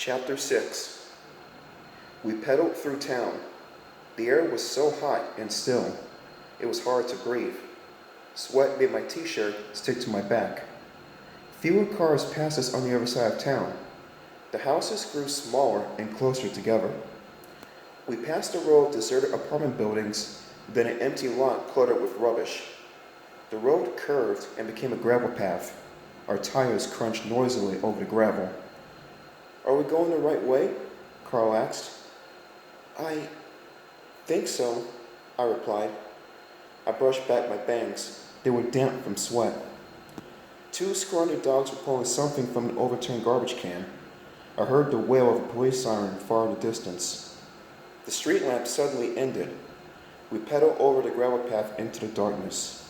Chapter 6. We pedaled through town. The air was so hot and still, it was hard to breathe. Sweat made my t-shirt stick to my back. Fewer cars passed us on the other side of town. The houses grew smaller and closer together. We passed a row of deserted apartment buildings, then an empty lot cluttered with rubbish. The road curved and became a gravel path. Our tires crunched noisily over the gravel. "Are we going the right way?" Carl asked. "I think so," I replied. I brushed back my bangs. They were damp from sweat. Two scrawny dogs were pulling something from an overturned garbage can. I heard the wail of a police siren far in the distance. The street lamp suddenly ended. We pedaled over the gravel path into the darkness.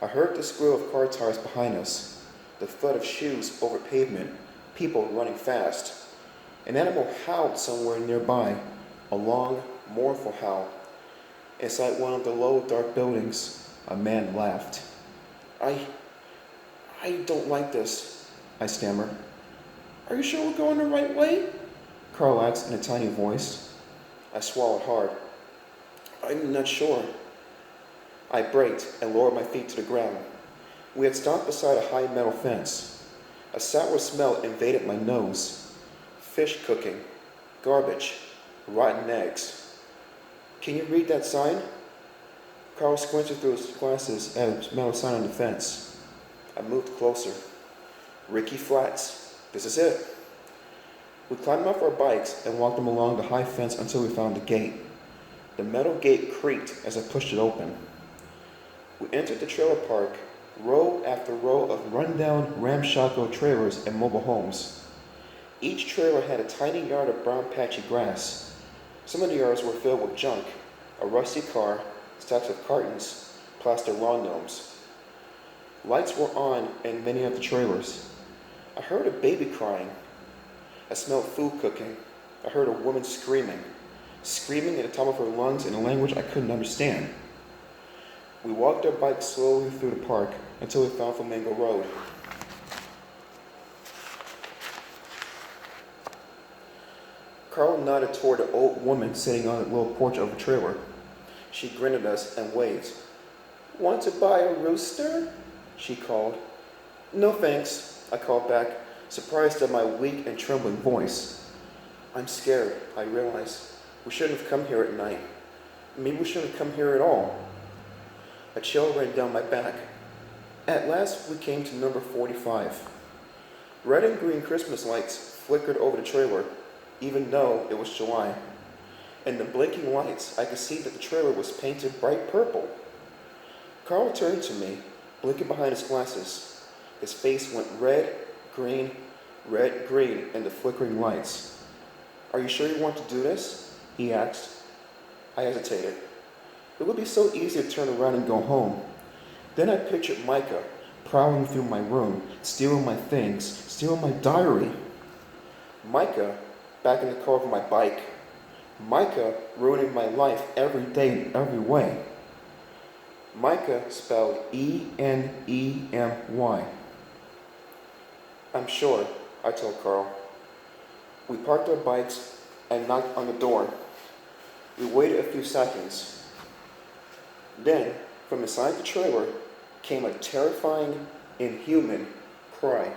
I heard the squeal of car tires behind us, the thud of shoes over pavement, people running fast. An animal howled somewhere nearby, a long, mournful howl. Inside one of the low, dark buildings, a man laughed. I don't like this," I stammered. "Are you sure we're going the right way?" Carl asked in a tiny voice. I swallowed hard. "I'm not sure." I braked and lowered my feet to the ground. We had stopped beside a high metal fence. A sour smell invaded my nose. Fish cooking, garbage, rotten eggs. "Can you read that sign?" Carl squinted through his glasses at a metal sign on the fence. I moved closer. "Ricky Flats. This is it." We climbed off our bikes and walked them along the high fence until we found the gate. The metal gate creaked as I pushed it open. We entered the trailer park, row after row of rundown, ramshackle trailers and mobile homes. Each trailer had a tiny yard of brown patchy grass. Some of the yards were filled with junk, a rusty car, stacks of cartons, plaster lawn gnomes. Lights were on in many of the trailers. I heard a baby crying. I smelled food cooking. I heard a woman screaming at the top of her lungs in a language I couldn't understand. We walked our bikes slowly through the park until we found Flamingo Road. Carl nodded toward the old woman sitting on the little porch of a trailer. She grinned at us and waved. "Want to buy a rooster?" she called. "No thanks," I called back, surprised at my weak and trembling voice. "I'm scared," I realized. "We shouldn't have come here at night. Maybe we shouldn't have come here at all." A chill ran down my back. At last, we came to number 45. Red and green Christmas lights flickered over the trailer, even though it was July. In the blinking lights, I could see that the trailer was painted bright purple. Carl turned to me, blinking behind his glasses. His face went red, green in the flickering lights. "Are you sure you want to do this?" he asked. I hesitated. It would be so easy to turn around and go home. Then I pictured Micah prowling through my room, stealing my things, stealing my diary. Micah back in the car of my bike. Micah ruining my life every day in every way. Micah spelled E-N-E-M-Y. "I'm sure," I told Carl. We parked our bikes and knocked on the door. We waited a few seconds. Then, from inside the trailer, came a terrifying, inhuman cry.